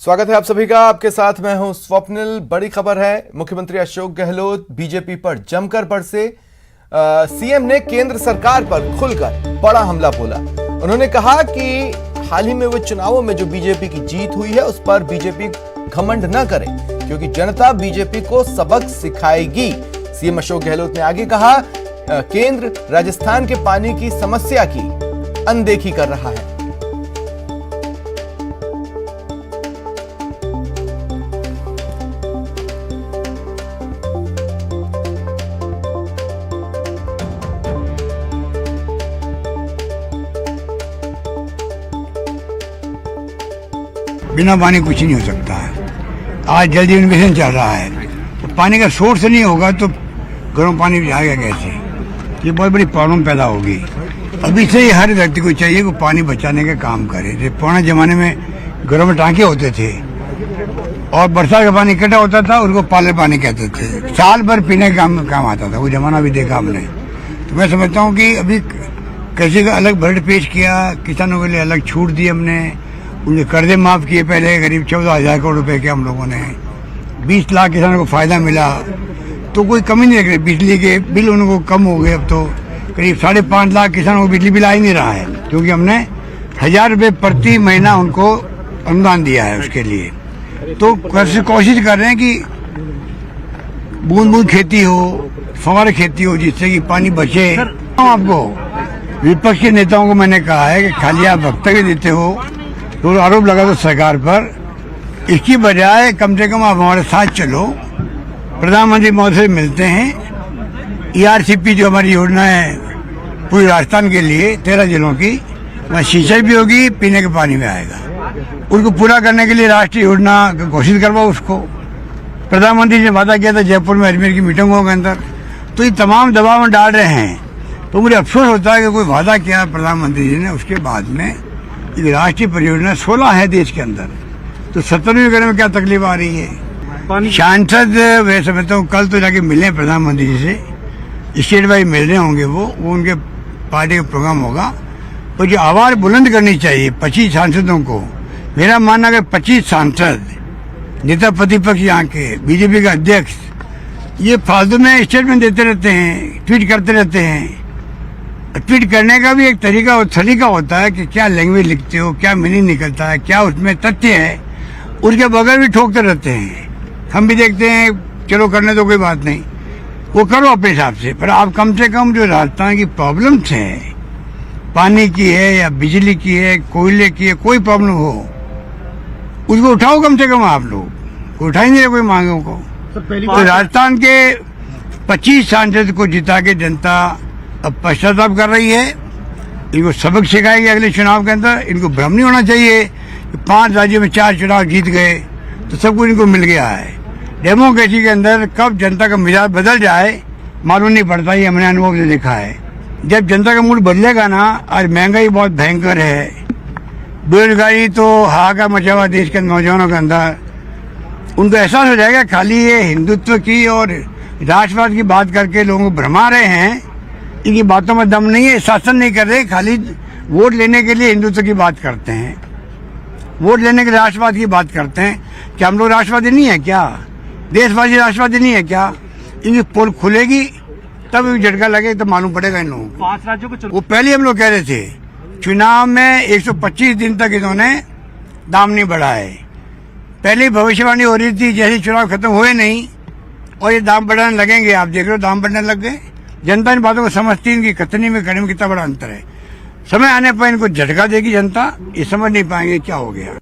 स्वागत है आप सभी का। आपके साथ मैं हूं स्वप्निल। बड़ी खबर है, मुख्यमंत्री अशोक गहलोत बीजेपी पर जमकर बरसे। सीएम ने केंद्र सरकार पर खुलकर बड़ा हमला बोला। उन्होंने कहा कि हाल ही में हुए चुनावों में जो बीजेपी की जीत हुई है उस पर बीजेपी घमंड न करे, क्योंकि जनता बीजेपी को सबक सिखाएगी। सीएम अशोक गहलोत ने आगे कहा, केंद्र राजस्थान के पानी की समस्या की अनदेखी कर रहा है। बिना पानी कुछ नहीं हो सकता है। आज जल जीवन मिशन चल रहा है, तो पानी का सोर्स नहीं होगा तो गर्म पानी जाएगा कैसे? ये बहुत बड़ी प्रॉब्लम पैदा होगी। अभी से ही हर व्यक्ति को चाहिए कि पानी बचाने का काम करे। जैसे पुराने जमाने में घरों में टांके होते थे और बरसात का पानी इकट्ठा होता था, उनको पाले पानी कहते थे। साल भर पीने का काम आता था। वो जमाना भी देखा हमने। तो मैं समझता हूँ कि अभी कैसे का अलग बजट पेश किया, किसानों के लिए अलग छूट दी हमने, उनके कर्जे माफ किए। पहले करीब 14,000 करोड़ रुपए के हम लोगों ने 20 लाख किसानों को फायदा मिला, तो कोई कमी नहीं रख रही। बिजली के बिल उनको कम हो गए। अब तो करीब 5.5 लाख किसानों को बिजली बिल आ ही नहीं रहा है, क्योंकि हमने 1,000 रुपये प्रति महीना उनको अनुदान दिया है उसके लिए। तो कोशिश कर रहे हैं कि बूंद बूंद खेती हो, फव्वारा खेती हो, जिससे कि पानी बचे। आपको विपक्ष के नेताओं को मैंने कहा है कि खाली आप वक्तव्य देते हो तो आरोप लगा दो सरकार पर। इसकी बजाय कम से कम आप हमारे साथ चलो, प्रधानमंत्री महोदय से मिलते हैं। ERCP जो हमारी योजना है पूरी राजस्थान के लिए 13 जिलों की, वहाँ सिंचाई भी होगी, पीने के पानी में आएगा। उनको पूरा करने के लिए राष्ट्रीय योजना घोषित करवाओ उसको। प्रधानमंत्री ने वादा किया था जयपुर में अजमेर की मीटिंगों के अंदर। तो ये तमाम दबाव में डाल रहे हैं। तो मुझे अफसोस होता है कि कोई वादा किया प्रधानमंत्री जी ने, उसके बाद में राष्ट्रीय परियोजना 16 है देश के अंदर, तो 17वीं करने में क्या तकलीफ आ रही है? सांसद मैं समझता हूँ कल तो जाके मिले प्रधानमंत्री जी से, स्टेट वाइज मिल रहे होंगे। वो उनके पार्टी का प्रोग्राम होगा। और जो आवाज बुलंद करनी चाहिए 25 सांसदों को। मेरा मानना है 25 सांसद, नेता प्रतिपक्ष यहाँ के, बीजेपी का अध्यक्ष, ये फालतू में स्टेटमेंट देते रहते हैं, ट्वीट करते रहते हैं। ट्वीट करने का भी एक तरीका होता है कि क्या लैंग्वेज लिखते हो, क्या मीनिंग निकलता है, क्या उसमें तथ्य है। उसके बगैर भी ठोकते रहते हैं। हम भी देखते हैं, चलो करने तो कोई बात नहीं, वो करो अपने हिसाब से। पर आप कम से कम जो राजस्थान की प्रॉब्लम्स हैं, पानी की है या बिजली की है, कोयले की है, कोई प्रॉब्लम हो उसको उठाओ। कम से कम आप लोग उठा ही नहीं रहे कोई मांगों को। तो राजस्थान के 25 सांसद को जिता के जनता अब पश्चाताप कर रही है। इनको सबक सिखाएगी अगले चुनाव के अंदर। इनको भ्रम नहीं होना चाहिए कि 5 राज्यों में 4 चुनाव जीत गए तो सब कुछ इनको मिल गया है। डेमोक्रेसी के अंदर कब जनता का मिजाज बदल जाए मालूम नहीं पड़ता। ये हमने अनुभव से देखा है। जब जनता का मूड बदलेगा ना, आज महंगाई बहुत भयंकर है, बेरोजगारी तो हाहाकार मचा हुआ देश के नौजवानों के अंदर, उनको एहसास हो जाएगा खाली ये हिंदुत्व की और राष्ट्रवाद की बात करके लोगों को भरमा रहे हैं। इनकी बातों में दम नहीं है, शासन नहीं कर रहे, खाली वोट लेने के लिए हिंदुत्व की बात करते हैं, वोट लेने के लिए राष्ट्रवाद की बात करते हैं। क्या हम लोग राष्ट्रवादी नहीं है क्या? देशवासी राष्ट्रवादी नहीं है क्या? इनकी पोल खुलेगी तब झटका लगे तो मालूम पड़ेगा इन लोगों को। 5 राज्यों को वो पहले हम लोग कह रहे थे चुनाव में 125 दिन तक इन्होंने दाम नहीं बढ़ाए। पहले भविष्यवाणी हो रही थी, जैसे चुनाव खत्म हुए नहीं और ये दाम बढ़ाने लगेंगे। आप देख रहे हो दाम बढ़ने लग गए। जनता इन बातों को समझती है, इनकी कथनी में करने में कितना बड़ा अंतर है। समय आने पर इनको झटका देगी जनता, ये समझ नहीं पाएंगे क्या हो गया।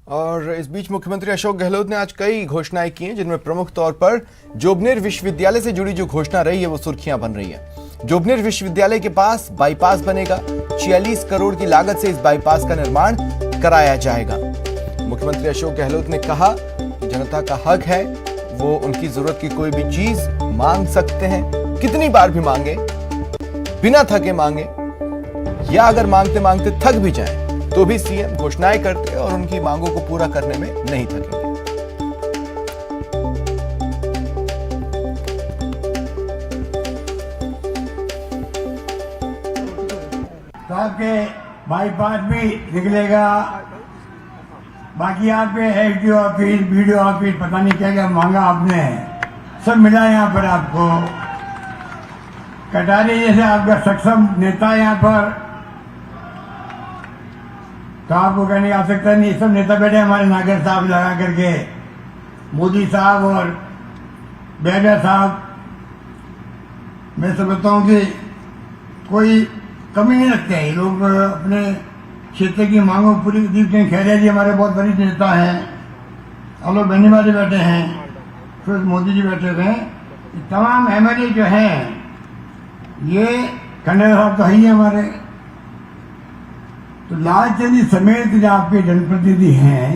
और इस बीच मुख्यमंत्री अशोक गहलोत ने आज कई घोषणाएं की हैं, जिनमें प्रमुख तौर पर जोबनेर विश्वविद्यालय से जुड़ी जो घोषणा रही है वो सुर्खियां बन रही है। जोबनेर विश्वविद्यालय के पास बाईपास बनेगा। 46 करोड़ की लागत से इस बाईपास का निर्माण कराया जाएगा। मुख्यमंत्री अशोक गहलोत ने कहा कि जनता का हक है, वो उनकी जरूरत की कोई भी चीज मांग सकते हैं, कितनी बार भी मांगे, बिना थके मांगे, या अगर मांगते मांगते थक भी जाएं तो भी सीएम घोषणाएं करते और उनकी मांगों को पूरा करने में नहीं थकेंगे। के बाईपास भी निकलेगा, बाकी यहाँ पे एसडीओ ऑफिस, बीडीओ ऑफिस, पता नहीं क्या क्या मांगा आपने, सब मिला यहाँ पर आपको। कटारी जैसे आपका सक्षम नेता यहाँ पर, तो आपको कहने की आवश्यकता नहीं। सब नेता बैठे हमारे नागर साहब लगा करके, मोदी साहब और बेगा साहब। मैं समझता हूँ कि कोई कमी नहीं रखते हैं ये लोग अपने क्षेत्र की मांगों पूरी। दीप सिंह खैरिया जी हमारे बहुत वरिष्ठ नेता हैं, आलोक बेनीवाल बैठे हैं, फिर मोदी जी बैठे हुए हैं। तमाम एमएलए जो हैं, ये खंडेलवाल साहब तो है ही हमारे। तो लालचंद जी समेत जो आपके जनप्रतिनिधि हैं,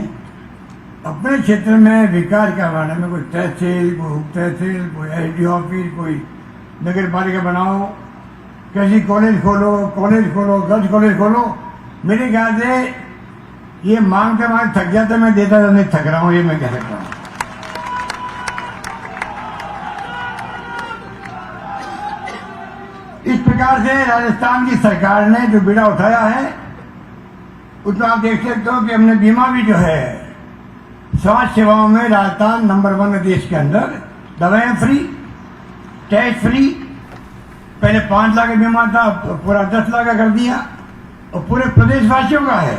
अपने क्षेत्र में विकास करवाने में, कोई तहसील, कोई उप तहसील, कोई एसडी ऑफिस, कोई नगर पालिका बनाओ, कैसी कॉलेज खोलो, गर्ल्स कॉलेज खोलो। मेरे ख्याल से ये मांगते मांग थक गया, तो मैं देता नहीं थक रहा हूं, ये मैं कह सकता हूं। इस प्रकार से राजस्थान की सरकार ने जो बीड़ा उठाया है, उसमें आप देख सकते हो कि हमने बीमा भी जो है, स्वास्थ्य सेवाओं में राजस्थान नंबर 1 है देश के अंदर। दवाएं फ्री, टेस्ट फ्री। पहले 5 लाख का बीमा था, पूरा 10 लाख का कर दिया, और पूरे प्रदेशवासियों का है।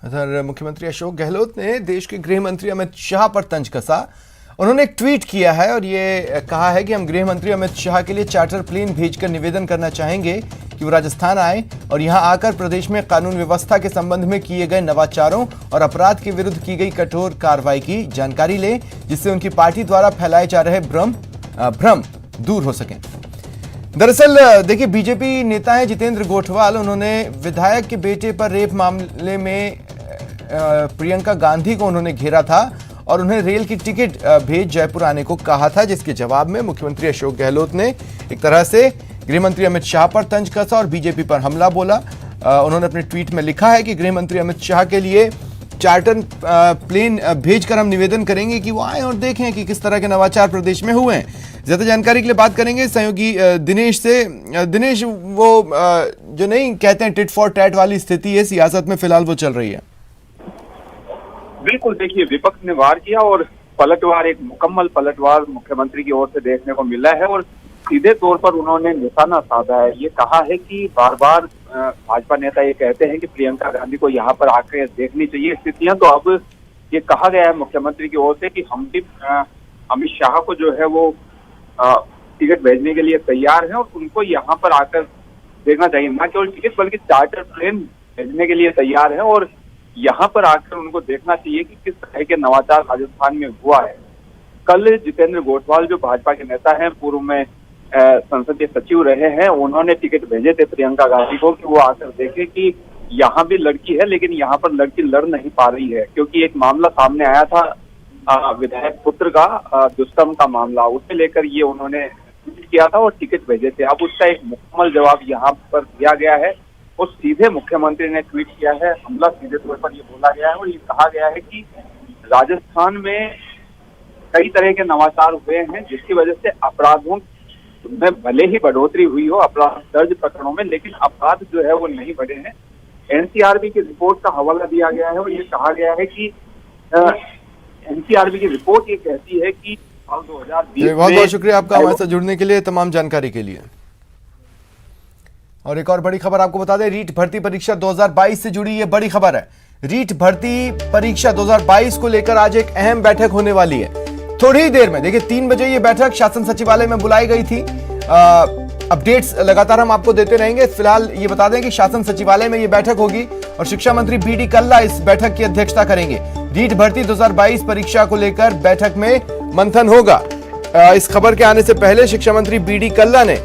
इधर मुख्यमंत्री अशोक गहलोत ने देश के गृह मंत्री अमित शाह पर तंज कसा। उन्होंने एक ट्वीट किया है और ये कहा है कि हम गृह मंत्री अमित शाह के लिए चार्टर प्लेन भेजकर निवेदन करना चाहेंगे कि वो राजस्थान आए और यहां आकर प्रदेश में कानून व्यवस्था के संबंध में किए गए नवाचारों और अपराध के विरुद्ध की गई कठोर कार्रवाई की जानकारी लें, जिससे उनकी पार्टी द्वारा फैलाए जा रहे भ्रम दूर हो सकें। दरअसल देखिए, बीजेपी नेता हैं जितेंद्र गोठवाल, उन्होंने विधायक के बेटे पर रेप मामले में प्रियंका गांधी को उन्होंने घेरा था और उन्हें रेल की टिकट भेज जयपुर आने को कहा था, जिसके जवाब में मुख्यमंत्री अशोक गहलोत ने एक तरह से गृह मंत्री अमित शाह पर तंज कसा और बीजेपी पर हमला बोला। उन्होंने अपने ट्वीट में लिखा है कि गृह मंत्री अमित शाह के लिए चार्टर प्लेन भेजकर हम निवेदन करेंगे कि वो आए और देखें कि किस तरह के नवाचार प्रदेश में हुए हैं। ज्यादा जानकारी के लिए बात करेंगे सहयोगी दिनेश से। दिनेश, वो जो नहीं कहते हैं टिट फॉर टैट वाली स्थिति है सियासत में, फिलहाल वो चल रही है। बिल्कुल, देखिए, विपक्ष ने वार किया और पलटवार, एक मुकम्मल पलटवार मुख्यमंत्री की ओर से देखने को मिला है और सीधे तौर पर उन्होंने निशाना साधा है। ये कहा है कि बार बार भाजपा नेता ये कहते हैं कि प्रियंका गांधी को यहाँ पर आकर देखनी चाहिए स्थितियां, तो अब ये कहा गया है मुख्यमंत्री की ओर से कि हम भी अमित शाह को जो है वो टिकट भेजने के लिए तैयार हैं और उनको यहाँ पर आकर देखना चाहिए। न केवल टिकट बल्कि चार्टर प्लेन भेजने के लिए तैयार है और यहाँ पर आकर उनको देखना चाहिए कि किस तरह के नवाचार राजस्थान में हुआ है। कल जितेंद्र गोठवाल जो भाजपा के नेता हैं, पूर्व में संसदीय सचिव रहे हैं, उन्होंने टिकट भेजे थे प्रियंका गांधी को कि वो आकर देखे कि यहाँ भी लड़की है लेकिन यहाँ पर लड़की लड़ नहीं पा रही है, क्योंकि एक मामला सामने आया था विधायक पुत्र का दुष्कर्म का मामला, उसे लेकर ये उन्होंने ट्वीट किया था और टिकट भेजे थे। अब उसका एक मुकम्मल जवाब यहाँ पर दिया गया है और सीधे मुख्यमंत्री ने ट्वीट किया है, हमला सीधे तौर पर ये बोला गया है और ये कहा गया है कि राजस्थान में कई तरह के नवाचार हुए हैं जिसकी वजह से अपराधों में भले ही बढ़ोतरी हुई हो अपराध दर्ज प्रकरणों में, लेकिन अपराध जो है वो नहीं बढ़े हैं। एनसीआरबी की रिपोर्ट का हवाला दिया गया है और ये कहा गया है कि एनसीआरबी की रिपोर्ट ये कहती है कि साल 2020 बहुत बहुत शुक्रिया आपका हमारे साथ जुड़ने के लिए, तमाम जानकारी के लिए। और एक और बड़ी खबर आपको बता दें, रीट भर्ती परीक्षा 2022 से जुड़ी ये बड़ी खबर है। रीट भर्ती परीक्षा 2022 को लेकर आज एक अहम बैठक होने वाली है थोड़ी ही देर में। देखिए 3 बजे ये बैठक शासन सचिवालय में बुलाई गई थी। अपडेट्स लगातार हम आपको देते रहेंगे। फिलहाल ये बता दें कि शासन सचिवालय में ये बैठक होगी और शिक्षा मंत्री बीडी कल्ला इस बैठक की अध्यक्षता करेंगे। रीट भर्ती 2022 परीक्षा को लेकर बैठक में मंथन होगा। इस खबर के आने से पहले शिक्षा मंत्री बीडी कल्ला ने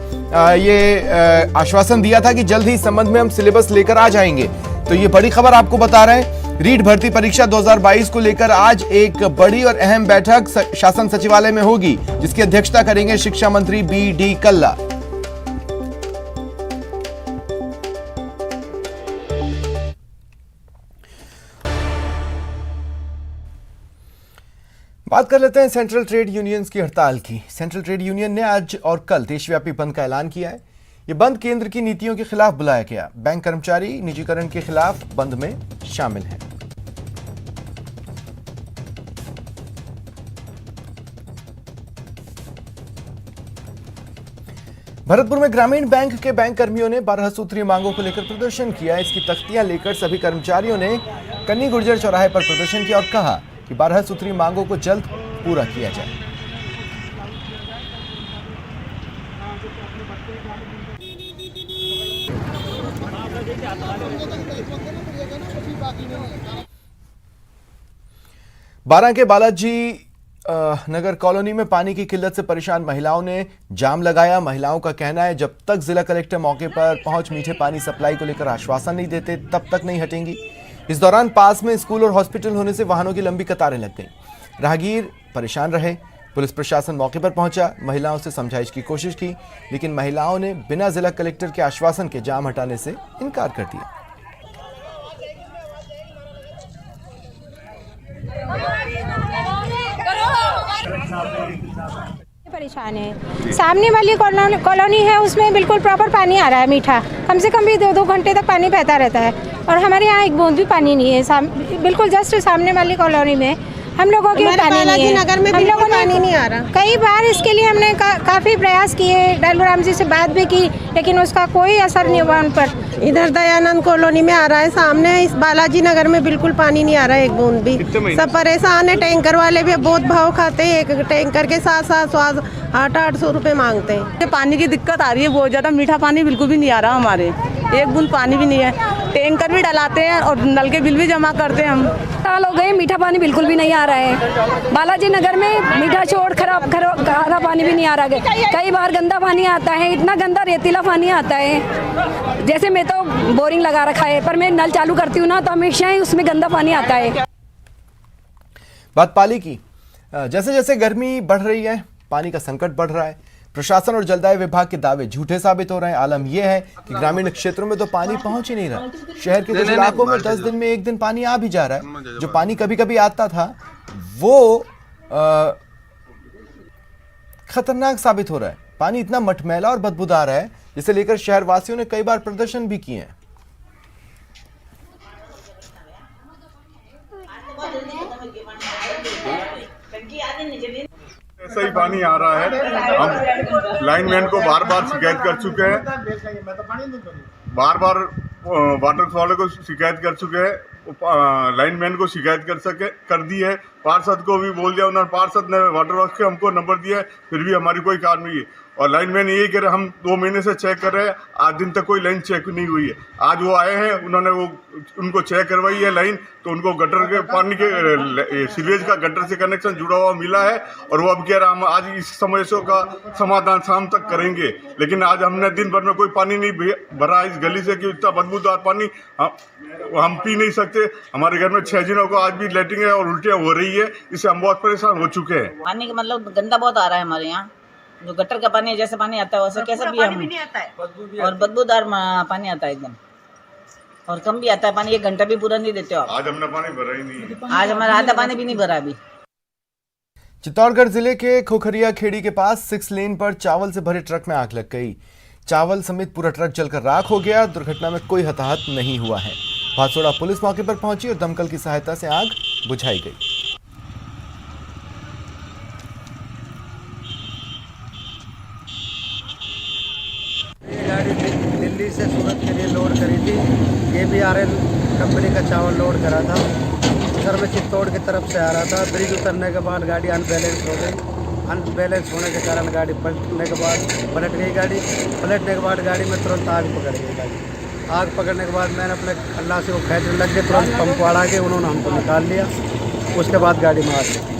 ये आश्वासन दिया था कि जल्द ही इस संबंध में हम सिलेबस लेकर आ जाएंगे। तो ये बड़ी खबर आपको बता रहे हैं। रीट भर्ती परीक्षा 2022 को लेकर आज एक बड़ी और अहम बैठक शासन सचिवालय में होगी, जिसकी अध्यक्षता करेंगे शिक्षा मंत्री बीडी कल्ला। बात कर लेते हैं सेंट्रल ट्रेड यूनियंस की हड़ताल की। सेंट्रल ट्रेड यूनियन ने आज और कल देशव्यापी बंद का ऐलान किया है। ये बंद केंद्र की नीतियों के खिलाफ बुलाया गया। बैंक कर्मचारी निजीकरण के खिलाफ बंद में शामिल हैं। भरतपुर में ग्रामीण बैंक के बैंक कर्मियों ने 12 सूत्रीय मांगों को लेकर प्रदर्शन किया। इसकी तख्तियां लेकर सभी कर्मचारियों ने कन्नी गुर्जर चौराहे पर प्रदर्शन किया और कहा कि 12 सूत्रीय मांगों को जल्द पूरा किया जाए। बारां के बालाजी नगर कॉलोनी में पानी की किल्लत से परेशान महिलाओं ने जाम लगाया। महिलाओं का कहना है जब तक जिला कलेक्टर मौके पर पहुंच मीठे पानी सप्लाई को लेकर आश्वासन नहीं देते तब तक नहीं हटेंगी। इस दौरान पास में स्कूल और हॉस्पिटल होने से वाहनों की लंबी कतारें लग गईं। राहगीर परेशान रहे। पुलिस प्रशासन मौके पर पहुंचा, महिलाओं से समझाइश की कोशिश की, लेकिन महिलाओं ने बिना जिला कलेक्टर के आश्वासन के जाम हटाने से इनकार कर दिया। परेशान है। सामने वाली कॉलोनी है, उसमें बिल्कुल प्रॉपर पानी आ रहा है मीठा, कम से कम भी 2-2 घंटे तक पानी बहता रहता है और हमारे यहाँ एक बूंद भी पानी नहीं है। बिल्कुल जस्ट सामने वाली कॉलोनी में हम लोगों के पानी नहीं है। नगर में हम लोगों ने पानी नहीं आ रहा। कई बार इसके लिए हमने काफ़ी प्रयास किए, डालूराम जी से बात भी की, लेकिन उसका कोई असर नहीं हुआ उन पर। इधर दयानंद कॉलोनी में आ रहा है, सामने इस बालाजी नगर में बिल्कुल पानी नहीं आ रहा है, एक बूंद भी। सब परेशान है। टैंकर वाले भी बहुत भाव खाते हैं, एक टैंकर के साथ 800 रुपए मांगते हैं। पानी की दिक्कत आ रही है बहुत ज़्यादा, मीठा पानी बिल्कुल भी नहीं आ रहा हमारे, एक बूंद पानी भी नहीं है। टैंकर भी डलाते हैं और नल के बिल भी जमा करते हैं हम। साल हो गए, मीठा पानी बिल्कुल भी नहीं आ रहा है। बालाजी नगर में मीठा छोड़ खारा पानी भी नहीं आ रहा है। कई बार गंदा पानी आता है, इतना गंदा रेतीला पानी आता है। जैसे मैं तो बोरिंग लगा रखा है, पर मैं नल चालू करती हूँ ना तो हमेशा ही उसमें गंदा पानी आता है। बात पाली की। जैसे जैसे गर्मी बढ़ रही है, पानी का संकट बढ़ रहा है। प्रशासन और जलदाय विभाग के दावे झूठे साबित हो रहे हैं। आलम यह है कि ग्रामीण क्षेत्रों में तो पानी पहुंच ही नहीं रहा। शहर के कुछ इलाकों में 10 दिन में एक दिन पानी आ भी जा रहा है। जो पानी कभी कभी आता था वो खतरनाक साबित हो रहा है। पानी इतना मटमैला और बदबूदार है जिसे लेकर शहर वासियों ने कई बार प्रदर्शन भी किए हैं। ऐसा ही पानी आ रहा है। हम लाइनमैन को बार बार शिकायत कर चुके हैं, बार बार वाटर वाले को शिकायत कर चुके हैं, लाइनमैन को शिकायत कर दी है, पार्षद को भी बोल दिया। उन्होंने पार्षद ने वाटर वर्क्स के हमको नंबर दिया है, फिर भी हमारी कोई कार्रवाई है। और लाइनमैन यही कह रहे हम 2 महीने से चेक कर रहे हैं, आज दिन तक कोई लाइन चेक नहीं हुई है। आज वो आए हैं, उन्होंने उनको चेक करवाई है लाइन, तो उनको गटर के पानी के सीवेज का गटर से कनेक्शन जुड़ा हुआ मिला है। और वो अब कह रहा हम आज इस समस्या का समाधान शाम तक करेंगे, लेकिन आज हमने दिन भर में कोई पानी नहीं भरा इस गली से कि इतना बदबूदार पानी हम पी नहीं सकते। हमारे घर में 6 जनों को आज भी लेटरिंग है और उल्टियाँ हो रही है, इससे हम बहुत परेशान हो चुके हैं। पानी का मतलब गंदा बहुत आ रहा है हमारे यहाँ। जो गटर का पानी है, जैसे पानी आता है वैसे कैसे भी हम और बदबूदार पानी आता है एकदम, और कम भी आता है पानी। 1 घंटा भी पूरा नहीं देते हो आप। आज हमने पानी भरा ही नहीं, आज हमारा आधा पानी भी नहीं भरा अभी। चित्तौड़गढ़ जिले के खोखरिया खेड़ी के पास 6 लेन पर चावल से भरे ट्रक में आग लग गई। चावल समेत पूरा ट्रक जलकर राख हो गया। दुर्घटना में कोई हताहत नहीं हुआ है। भादसोड़ा पुलिस मौके पर पहुंची और दमकल की सहायता से आग बुझाई गई। गाड़ी दिल्ली से सूरत के लिए लोड करी थी। KBRL कंपनी का चावल लोड करा था। सर में चित्तौड़ की तरफ से आ रहा था। ब्रिज उतरने के बाद गाड़ी अनबैलेंस हो गई। अनबैलेंस होने के कारण गाड़ी पलटने के बाद पलट गई। गाड़ी पलटने के बाद गाड़ी में तुरंत आग पकड़ गई। गाड़ी आग पकड़ने के बाद मैंने अपने अल्लाह से वो खैर लग के तुरंत पंप वाड़ा के उन्होंने हमको निकाल लिया। उसके बाद गाड़ी मार ली।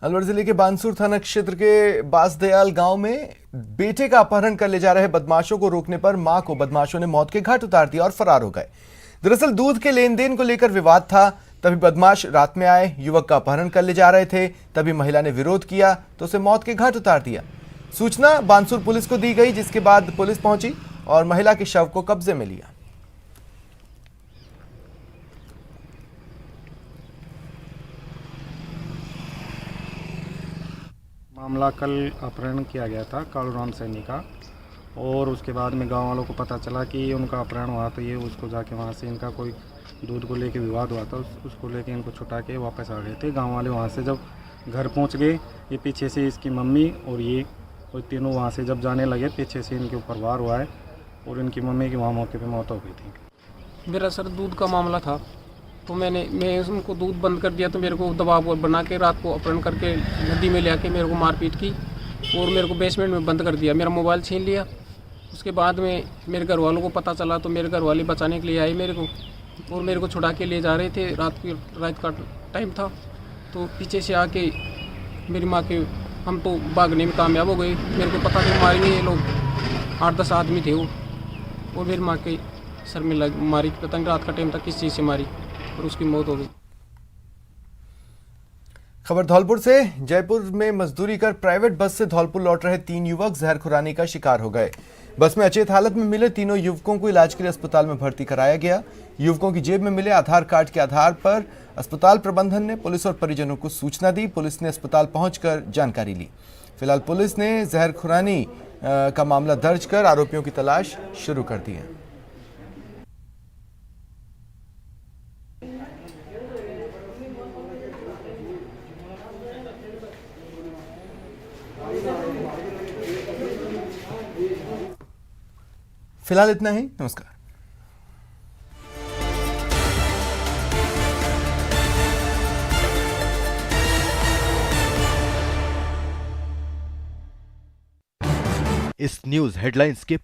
अलवर जिले के बानसूर थाना क्षेत्र के बासदयाल गांव में बेटे का अपहरण कर ले जा रहे बदमाशों को रोकने पर मां को बदमाशों ने मौत के घाट उतार दिया और फरार हो गए। दरअसल दूध के लेन देन को लेकर विवाद था। तभी बदमाश रात में आए, युवक का अपहरण कर ले जा रहे थे। तभी महिला ने विरोध किया तो उसे मौत के घाट उतार दिया। सूचना बानसूर पुलिस को दी गई, जिसके बाद पुलिस पहुंची और महिला के शव को कब्जे में लिया। मामला कल अपहरण किया गया था कालूराम सैनी का, और उसके बाद में गांव वालों को पता चला कि उनका अपहरण हुआ, तो ये उसको जाके वहाँ से इनका कोई दूध को लेके विवाद हुआ था, उसको लेके इनको छुटा के वापस आ गए थे। गांव वाले वहाँ से जब घर पहुँच गए, ये पीछे से इसकी मम्मी और ये और तीनों वहाँ से जब जाने लगे पीछे से इनके ऊपर वार हुआ है और इनकी मम्मी की वहाँ मौके पे मौत हो गई थी। मेरा सर दूध का मामला था, तो मैं उनको दूध बंद कर दिया, तो मेरे को दबाव बना के रात को अपहरण करके नदी में ले आके मेरे को मारपीट की और मेरे को बेसमेंट में बंद कर दिया, मेरा मोबाइल छीन लिया। उसके बाद में मेरे घर वालों को पता चला तो मेरे घर वाले बचाने के लिए आए मेरे को और मेरे को छुड़ा के ले जा रहे थे। रात का टाइम था, तो पीछे से आके मेरी माँ के हम तो भागने में कामयाब हो गए। मेरे को पता नहीं मारेंगे ये लोग, 8-10 आदमी थे वो, और मेरी माँ के सर में मारी, पता नहीं रात का टाइम था किस चीज़ से मारी और उसकी मौत हो गई। खबर धौलपुर से। जयपुर में मजदूरी कर प्राइवेट बस से धौलपुर लौट रहे 3 युवक जहरखुरानी का शिकार हो गए। बस में अचेत हालत में मिले तीनों युवकों को इलाज के लिए अस्पताल में भर्ती कराया गया। युवकों की जेब में मिले आधार कार्ड के आधार पर अस्पताल प्रबंधन ने पुलिस और परिजनों को सूचना दी। पुलिस ने अस्पताल पहुंचकर जानकारी ली। फिलहाल पुलिस ने जहरखुरानी का मामला दर्ज कर आरोपियों की तलाश शुरू कर दी है। फिलहाल इतना ही। नमस्कार। इस न्यूज हेडलाइंस के